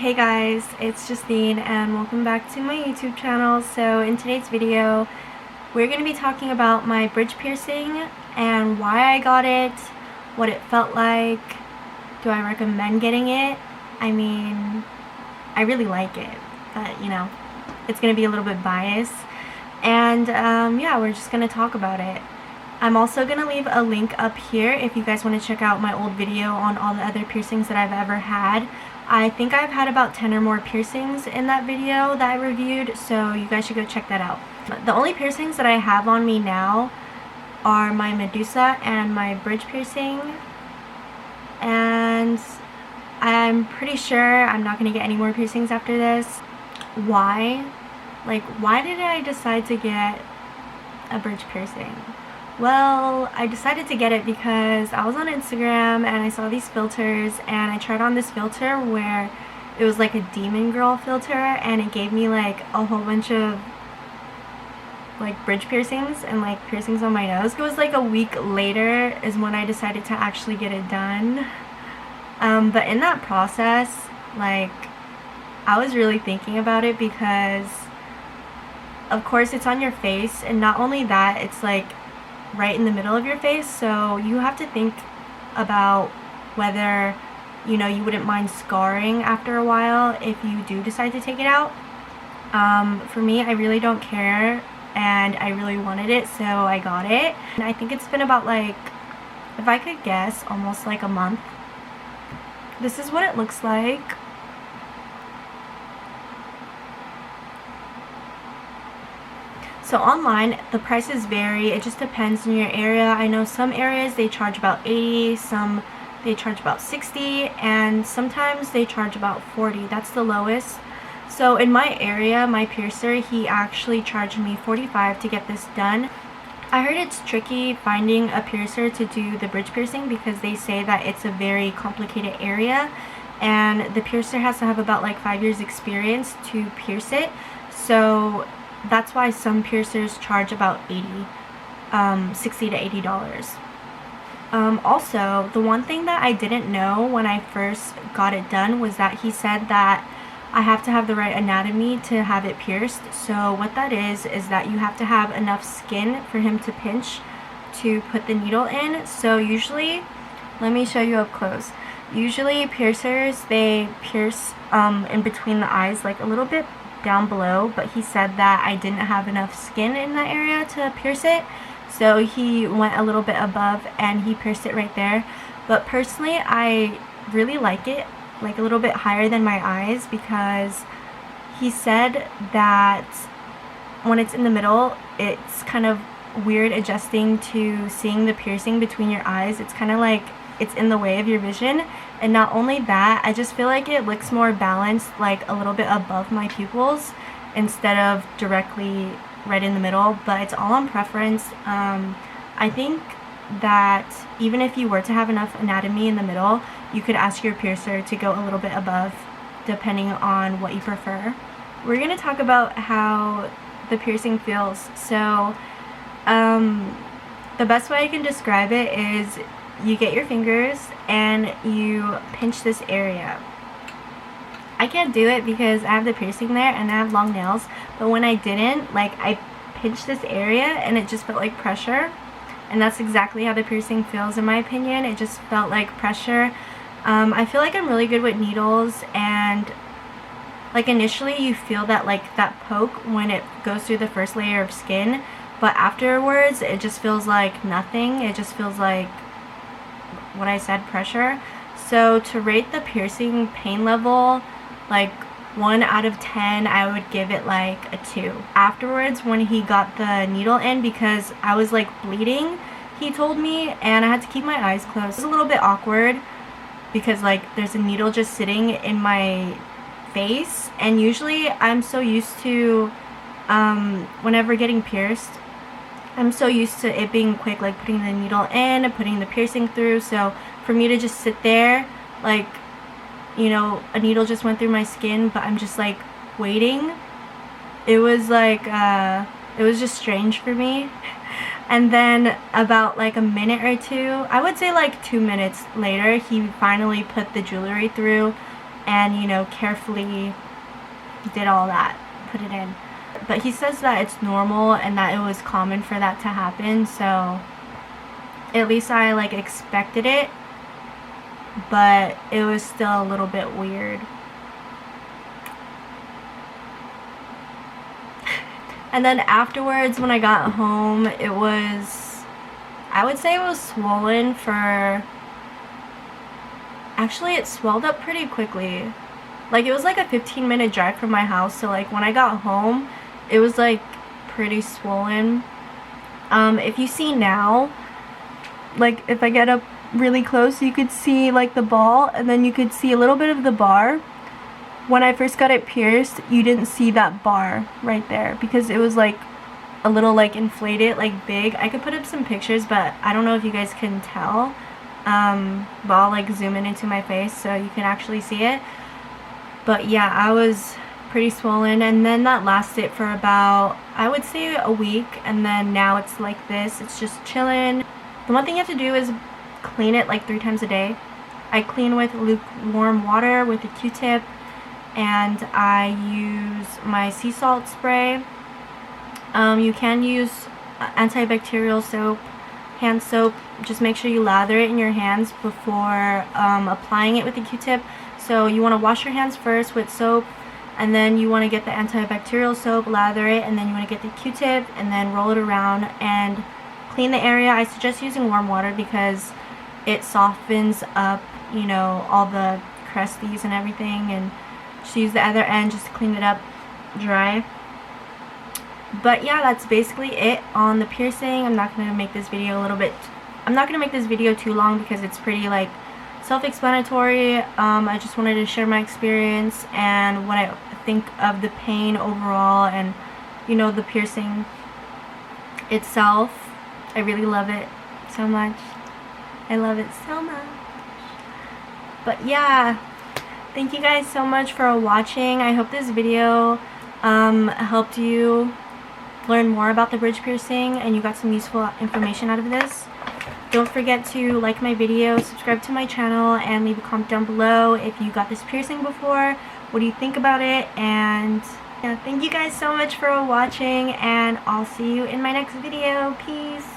Hey guys, it's Justine and welcome back to my YouTube channel. So in today's video, we're going to be talking about my bridge piercing and why I got it, what it felt like, do I recommend getting it? I mean, I really like it, but you know, it's going to be a little bit biased. And yeah, we're just going to talk about it. I'm also going to leave a link up here if you guys want to check out my old video on all the other piercings that I've ever had. I think I've had about 10 or more piercings in that video that I reviewed, so you guys should go check that out. The only piercings that I have on me now are my Medusa and my bridge piercing, and I'm pretty sure I'm not going to get any more piercings after this. Why? Like, why did I decide to get a bridge piercing? Well, I decided to get it because I was on Instagram and I saw these filters, and I tried on this filter where it was like a demon girl filter, and it gave me like a whole bunch of like bridge piercings and like piercings on my nose. It was like a week later is when I decided to actually get it done. But in that process, like, I was really thinking about it because of course it's on your face, and not only that, it's like right in the middle of your face, so you have to think about whether, you know, you wouldn't mind scarring after a while if you do decide to take it out. For me, I really don't care, and I really wanted it, so I got it. And I think it's been about, like, if I could guess, almost like a month. This is what it looks like. So online, the prices vary. It just depends on your area. I know some areas they charge about $80, some they charge about $60, and sometimes they charge about $40. That's the lowest. So in my area, my piercer, he actually charged me $45 to get this done. I heard it's tricky finding a piercer to do the bridge piercing because they say that it's a very complicated area, and the piercer has to have about like 5 years experience to pierce it. So that's why some piercers charge about $60 to $80. Also, the one thing that I didn't know when I first got it done was that he said that I have to have the right anatomy to have it pierced. So what that is that you have to have enough skin for him to pinch to put the needle in. So usually, let me show you up close. Usually piercers, they pierce in between the eyes, like a little bit down below, but he said that I didn't have enough skin in that area to pierce it, so he went a little bit above and he pierced it right there. But personally, I really like it like a little bit higher than my eyes, because he said that when it's in the middle, it's kind of weird adjusting to seeing the piercing between your eyes. It's kind of like it's in the way of your vision. And not only that, I just feel like it looks more balanced, like a little bit above my pupils instead of directly right in the middle. But it's all on preference. I think that even if you were to have enough anatomy in the middle, you could ask your piercer to go a little bit above, depending on what you prefer. We're going to talk about how the piercing feels. So the best way I can describe it is you get your fingers and you pinch this area. I can't do it because I have the piercing there and I have long nails, but when I didn't, like, I pinched this area and it just felt like pressure, and that's exactly how the piercing feels in my opinion. It just felt like pressure. I feel like I'm really good with needles, and like initially you feel that, like, that poke when it goes through the first layer of skin, but afterwards it just feels like nothing. It just feels like what I said, pressure. So to rate the piercing pain level, like 1 out of 10, I would give it like a 2. Afterwards, when he got the needle in, because I was like bleeding, he told me, and I had to keep my eyes closed. It was a little bit awkward because like there's a needle just sitting in my face, and usually I'm so used to whenever getting pierced, I'm so used to it being quick, like putting the needle in and putting the piercing through. So for me to just sit there, like, you know, a needle just went through my skin, but I'm just like waiting. It was like, it was just strange for me. And then about like a minute or two, I would say like 2 minutes later, he finally put the jewelry through. and, you know, carefully did all that, put it in. But he says that it's normal and that it was common for that to happen, so at least I like expected it, but it was still a little bit weird. And then afterwards, when I got home, it was, I would say it was swollen for, actually it swelled up pretty quickly. Like, it was like a 15-minute drive from my house, so like when I got home, it was like pretty swollen. If you see now, like if I get up really close, you could see like the ball, and then you could see a little bit of the bar. When I first got it pierced, you didn't see that bar right there because it was like a little like inflated, like big. I could put up some pictures, but I don't know if you guys can tell. But I'll like zoom in into my face so you can actually see it. But yeah, I was pretty swollen, and then that lasted for about, I would say, a week, and then now it's like this. It's just chilling. The one thing you have to do is clean it like 3 times a day. I clean with lukewarm water with a Q-tip, and I use my sea salt spray. You can use antibacterial soap, hand soap. Just make sure you lather it in your hands before applying it with the Q-tip. So you want to wash your hands first with soap, and then you want to get the antibacterial soap, lather it, and then you want to get the Q-tip and then roll it around and clean the area. I suggest using warm water because it softens up, you know, all the crusties and everything, and just use the other end just to clean it up dry. But yeah, that's basically it on the piercing. I'm not going to make this video too long because it's pretty like self-explanatory. I just wanted to share my experience and what I think of the pain overall, and you know, the piercing itself. I really love it so much. I love it so much. But yeah, thank you guys so much for watching. I hope this video helped you learn more about the bridge piercing and you got some useful information out of this. Don't forget to like my video, subscribe to my channel, and leave a comment down below if you got this piercing before. What do you think about it? And yeah, thank you guys so much for watching, and I'll see you in my next video. Peace.